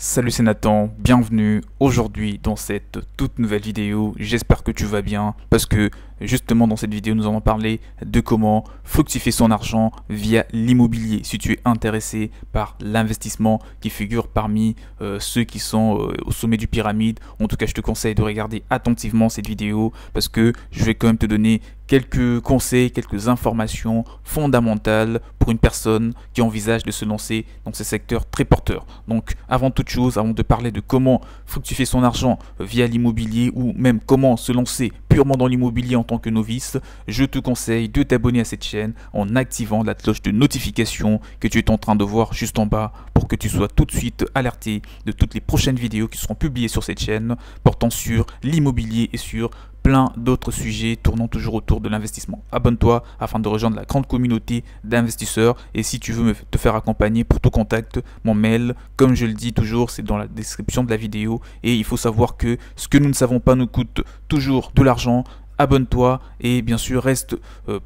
Salut, c'est Nathan, bienvenue aujourd'hui dans cette toute nouvelle vidéo. J'espère que tu vas bien parce que justement dans cette vidéo nous allons parler de comment fructifier son argent via l'immobilier. Si tu es intéressé par l'investissement qui figure parmi ceux qui sont au sommet du pyramide, en tout cas je te conseille de regarder attentivement cette vidéo parce que je vais quand même te donner quelques conseils, quelques informations fondamentales pour une personne qui envisage de se lancer dans ces secteurs très porteurs. Donc avant toute chose, avant de parler de comment fructifier son argent via l'immobilier ou même comment se lancer purement dans l'immobilier en tant que novice, je te conseille de t'abonner à cette chaîne en activant la cloche de notification que tu es en train de voir juste en bas pour que tu sois tout de suite alerté de toutes les prochaines vidéos qui seront publiées sur cette chaîne portant sur l'immobilier et sur plein d'autres sujets tournant toujours autour de l'investissement. Abonne-toi afin de rejoindre la grande communauté d'investisseurs et si tu veux te faire accompagner pour tout contact, mon mail, comme je le dis toujours, c'est dans la description de la vidéo et il faut savoir que ce que nous ne savons pas nous coûte toujours de l'argent. Abonne-toi et bien sûr reste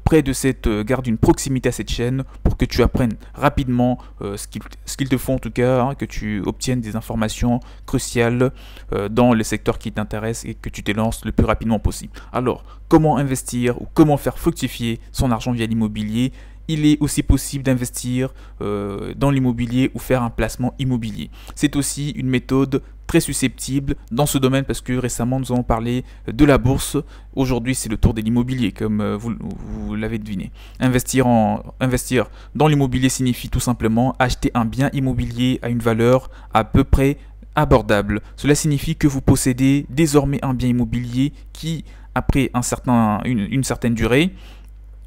près de garde une proximité à cette chaîne pour que tu apprennes rapidement ce qu'il te faut en tout cas, hein, que tu obtiennes des informations cruciales dans les secteurs qui t'intéressent et que tu te lances le plus rapidement possible. Alors, comment investir ou comment faire fructifier son argent via l'immobilier? Il est aussi possible d'investir dans l'immobilier ou faire un placement immobilier. C'est aussi une méthode très susceptible dans ce domaine parce que récemment nous avons parlé de la bourse. Aujourd'hui c'est le tour de l'immobilier comme vous l'avez deviné. Investir dans l'immobilier signifie tout simplement acheter un bien immobilier à une valeur à peu près abordable. Cela signifie que vous possédez désormais un bien immobilier qui après une certaine durée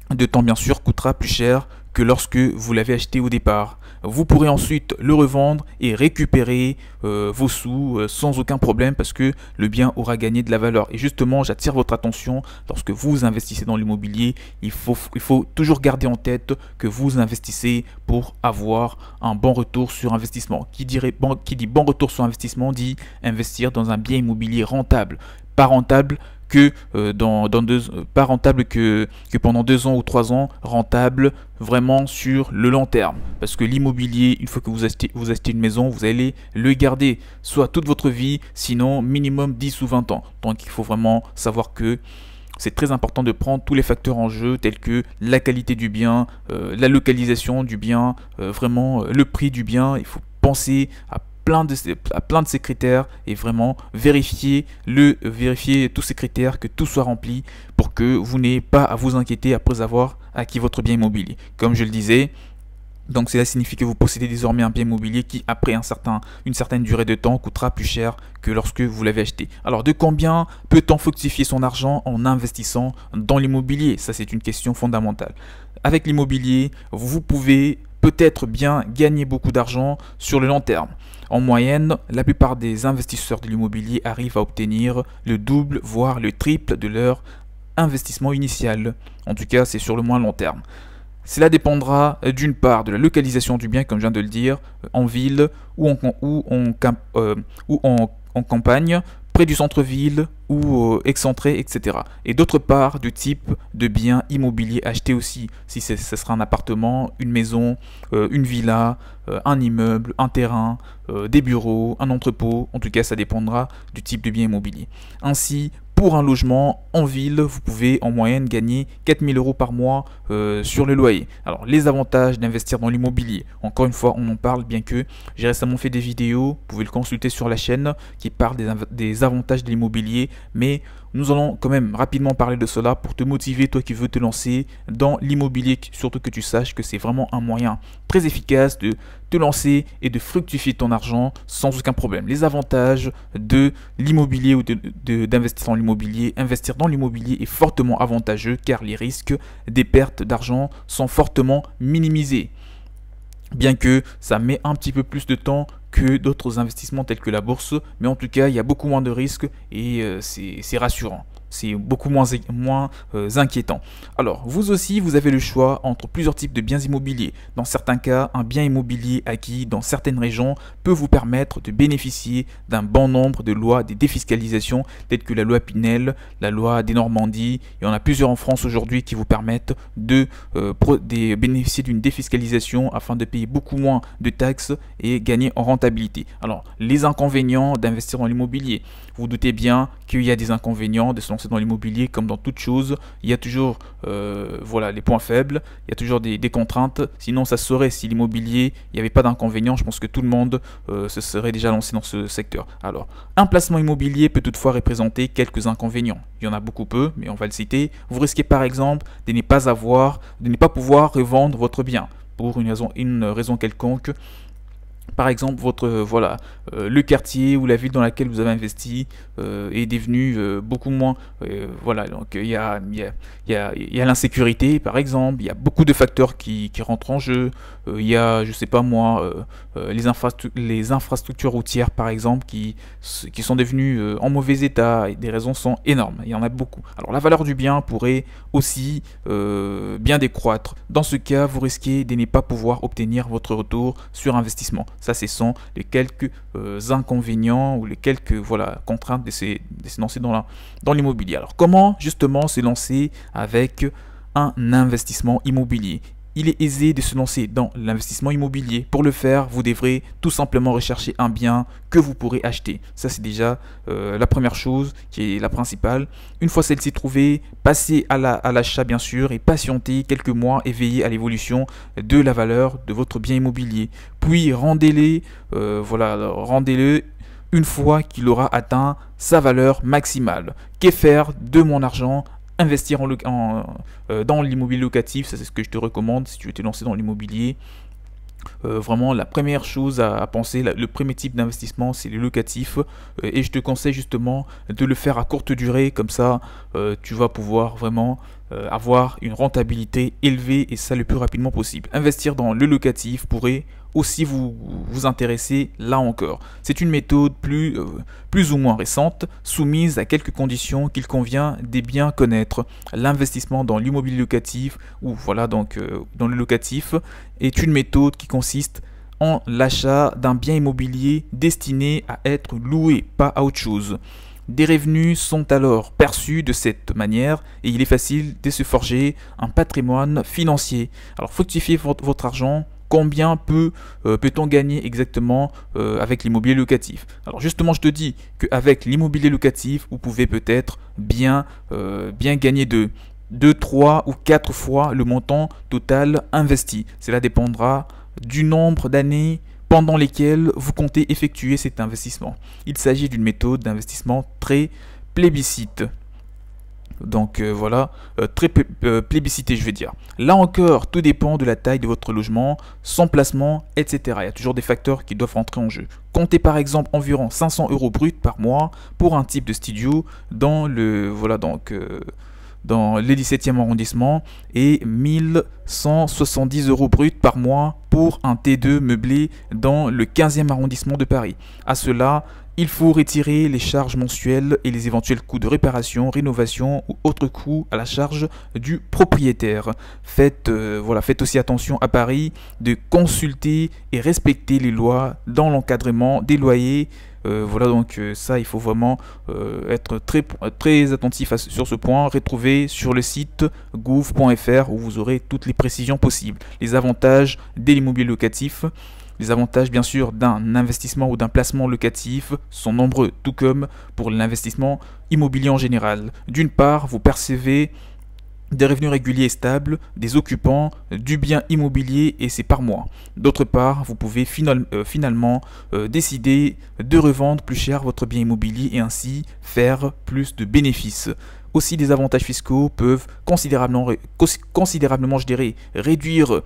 de temps bien sûr coûtera plus cher que lorsque vous l'avez acheté au départ. Vous pourrez ensuite le revendre et récupérer vos sous sans aucun problème parce que le bien aura gagné de la valeur. Et justement, j'attire votre attention, lorsque vous investissez dans l'immobilier, il faut toujours garder en tête que vous investissez pour avoir un bon retour sur investissement. Qui dit bon retour sur investissement dit investir dans un bien immobilier rentable. Pas rentable que pas rentable que pendant 2 ans ou 3 ans, rentable vraiment sur le long terme. Parce que l'immobilier, une fois que vous achetez une maison, vous allez le garder soit toute votre vie, sinon minimum 10 ou 20 ans. Donc il faut vraiment savoir que c'est très important de prendre tous les facteurs en jeu tels que la qualité du bien, la localisation du bien, vraiment le prix du bien. Il faut penser à plein de ces critères et vraiment vérifier tous ces critères, que tout soit rempli pour que vous n'ayez pas à vous inquiéter après avoir acquis votre bien immobilier. Comme je le disais, donc cela signifie que vous possédez désormais un bien immobilier qui, après une certaine durée de temps, coûtera plus cher que lorsque vous l'avez acheté. Alors de combien peut-on fructifier son argent en investissant dans l'immobilier? Ça c'est une question fondamentale. Avec l'immobilier, vous pouvez peut-être bien gagner beaucoup d'argent sur le long terme. En moyenne, la plupart des investisseurs de l'immobilier arrivent à obtenir le double, voire le triple de leur investissement initial. En tout cas, c'est sur le moins long terme. Cela dépendra d'une part de la localisation du bien, comme je viens de le dire, en ville ou en campagne, près du centre-ville ou excentré, etc. Et d'autre part, du type de bien immobilier acheté aussi, si ce sera un appartement, une maison, une villa, un immeuble, un terrain, des bureaux, un entrepôt. En tout cas, ça dépendra du type de bien immobilier. Ainsi, pour un logement en ville, vous pouvez en moyenne gagner 4 000 € par mois sur le loyer. Alors, les avantages d'investir dans l'immobilier. Encore une fois, on en parle bien que j'ai récemment fait des vidéos, vous pouvez le consulter sur la chaîne, qui parle des avantages de l'immobilier. Mais nous allons quand même rapidement parler de cela pour te motiver, toi qui veux te lancer dans l'immobilier, surtout que tu saches que c'est vraiment un moyen très efficace de te lancer et de fructifier ton argent sans aucun problème. Les avantages de l'immobilier ou d'investir dans l'immobilier. Investir dans l'immobilier est fortement avantageux car les risques des pertes d'argent sont fortement minimisés. Bien que ça met un petit peu plus de temps que d'autres investissements tels que la bourse, mais en tout cas il y a beaucoup moins de risques et c'est rassurant. c'est beaucoup moins inquiétant. Alors, vous aussi, vous avez le choix entre plusieurs types de biens immobiliers. Dans certains cas, un bien immobilier acquis dans certaines régions peut vous permettre de bénéficier d'un bon nombre de lois de défiscalisation, telles que la loi Pinel, la loi des Normandies. Il y en a plusieurs en France aujourd'hui qui vous permettent de bénéficier d'une défiscalisation afin de payer beaucoup moins de taxes et gagner en rentabilité. Alors, les inconvénients d'investir dans l'immobilier. Vous doutez bien qu'il y a des inconvénients de se lancer dans l'immobilier, comme dans toute chose. Il y a toujours voilà, les points faibles, il y a toujours des contraintes. Sinon, ça se saurait si l'immobilier, il n'y avait pas d'inconvénients. Je pense que tout le monde se serait déjà lancé dans ce secteur. Alors, un placement immobilier peut toutefois représenter quelques inconvénients. Il y en a beaucoup peu, mais on va le citer. Vous risquez par exemple de ne pas pouvoir revendre votre bien pour une raison quelconque. Par exemple, le quartier ou la ville dans laquelle vous avez investi est devenu beaucoup moins. Voilà, donc il y a l'insécurité, par exemple. Il y a beaucoup de facteurs qui rentrent en jeu. Il y a, je sais pas moi, les infrastructures routières, par exemple, qui sont devenues en mauvais état. Et des raisons sont énormes. Il y en a beaucoup. Alors, la valeur du bien pourrait aussi bien décroître. Dans ce cas, vous risquez de ne pas pouvoir obtenir votre retour sur investissement. Ça, ce sont les quelques inconvénients ou les quelques contraintes de se lancer dans l'immobilier. Alors, comment justement se lancer avec un investissement immobilier? Il est aisé de se lancer dans l'investissement immobilier. Pour le faire, vous devrez tout simplement rechercher un bien que vous pourrez acheter. Ça, c'est déjà la première chose qui est la principale. Une fois celle-ci trouvée, passez à l'achat bien sûr et patientez quelques mois et veillez à l'évolution de la valeur de votre bien immobilier. Puis rendez-le une fois qu'il aura atteint sa valeur maximale. Que faire de mon argent? Investir dans l'immobilier locatif, ça c'est ce que je te recommande si tu veux te lancer dans l'immobilier. Vraiment, la première chose à penser, le premier type d'investissement, c'est le locatif. Et je te conseille justement de le faire à courte durée, comme ça tu vas pouvoir vraiment avoir une rentabilité élevée et ça le plus rapidement possible. Investir dans le locatif pourrait aussi vous intéresser là encore. C'est une méthode plus ou moins récente, soumise à quelques conditions qu'il convient de bien connaître. L'investissement dans l'immobilier locatif ou dans le locatif est une méthode qui consiste en l'achat d'un bien immobilier destiné à être loué, pas à autre chose. Des revenus sont alors perçus de cette manière et il est facile de se forger un patrimoine financier. Alors fructifiez votre argent. Combien peut-on gagner exactement avec l'immobilier locatif? Alors justement, je te dis qu'avec l'immobilier locatif, vous pouvez peut-être bien gagner de 2, 3 ou 4 fois le montant total investi. Cela dépendra du nombre d'années pendant lesquelles vous comptez effectuer cet investissement. Il s'agit d'une méthode d'investissement très plébiscite. Donc très plébiscité je vais dire. Là encore, tout dépend de la taille de votre logement, son placement, etc. Il y a toujours des facteurs qui doivent rentrer en jeu. Comptez par exemple environ 500 € bruts par mois pour un type de studio dans le 17e arrondissement et 1170 € bruts par mois pour un T2 meublé dans le 15e arrondissement de Paris. À cela, il faut retirer les charges mensuelles et les éventuels coûts de réparation, rénovation ou autres coûts à la charge du propriétaire. Faites aussi attention à Paris de consulter et respecter les lois dans l'encadrement des loyers. Ça il faut vraiment être très attentif sur ce point. Retrouvez sur le site gouv.fr où vous aurez toutes les précisions possibles. Les avantages de l'immobilier locatif. Les avantages bien sûr d'un investissement ou d'un placement locatif sont nombreux, tout comme pour l'investissement immobilier en général. D'une part, vous percevez des revenus réguliers et stables, des occupants, du bien immobilier et c'est par mois. D'autre part, vous pouvez finalement décider de revendre plus cher votre bien immobilier et ainsi faire plus de bénéfices. Aussi, des avantages fiscaux peuvent considérablement réduire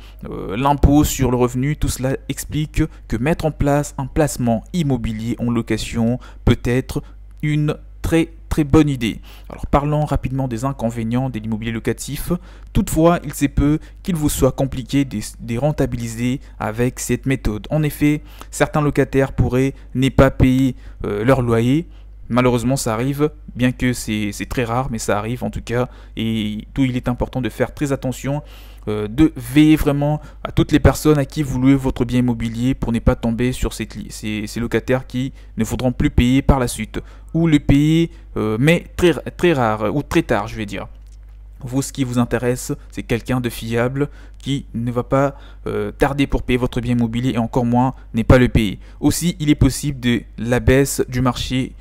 l'impôt sur le revenu. Tout cela explique que mettre en place un placement immobilier en location peut être une très bonne idée. Alors parlons rapidement des inconvénients de l'immobilier locatif. Toutefois, il se peut qu'il vous soit compliqué de rentabiliser avec cette méthode. En effet, certains locataires pourraient ne pas payer leur loyer Malheureusement, ça arrive, bien que c'est très rare, mais ça arrive en tout cas. Et d'où il est important de faire très attention, de veiller vraiment à toutes les personnes à qui vous louez votre bien immobilier pour ne pas tomber sur ces locataires qui ne voudront plus payer par la suite. Ou le payer, mais très rare, ou très tard, je vais dire. Vous, ce qui vous intéresse, c'est quelqu'un de fiable qui ne va pas tarder pour payer votre bien immobilier et encore moins n'est pas le payer. Aussi, il est possible de la baisse du marché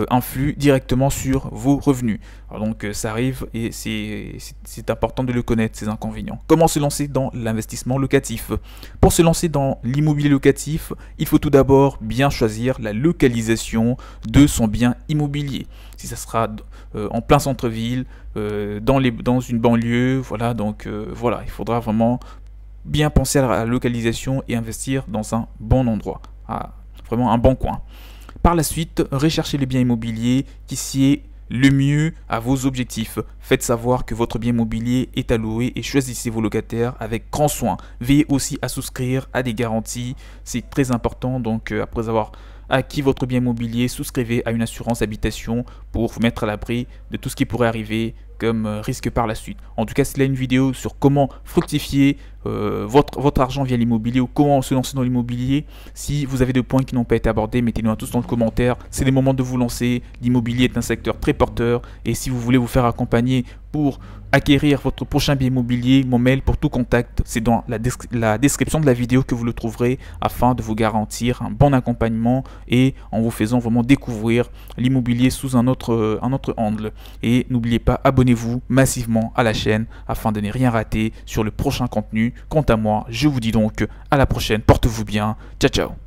influe directement sur vos revenus. Alors donc ça arrive et c'est important de le connaître, ces inconvénients. Comment se lancer dans l'investissement locatif? Pour se lancer dans l'immobilier locatif, il faut tout d'abord bien choisir la localisation de son bien immobilier. Si ça sera en plein centre-ville, dans une banlieue, voilà, donc voilà, il faudra vraiment bien penser à la localisation et investir dans un bon endroit, vraiment un bon coin. Par la suite, recherchez le bien immobilier qui sied le mieux à vos objectifs. Faites savoir que votre bien immobilier est à louer et choisissez vos locataires avec grand soin. Veillez aussi à souscrire à des garanties, c'est très important. Donc après avoir acquis votre bien immobilier, souscrivez à une assurance habitation pour vous mettre à l'abri de tout ce qui pourrait arriver comme risque par la suite. En tout cas, c'est là une vidéo sur comment fructifier votre argent via l'immobilier ou comment se lancer dans l'immobilier. Si vous avez des points qui n'ont pas été abordés, mettez-nous tous dans le commentaire. C'est le moment de vous lancer. L'immobilier est un secteur très porteur et si vous voulez vous faire accompagner pour acquérir votre prochain bien immobilier, mon mail pour tout contact, c'est dans la description de la vidéo que vous le trouverez afin de vous garantir un bon accompagnement et en vous faisant vraiment découvrir l'immobilier sous un autre angle. Et n'oubliez pas, abonnez-vous massivement à la chaîne afin de ne rien rater sur le prochain contenu. Quant à moi, je vous dis donc à la prochaine, portez-vous bien, ciao ciao.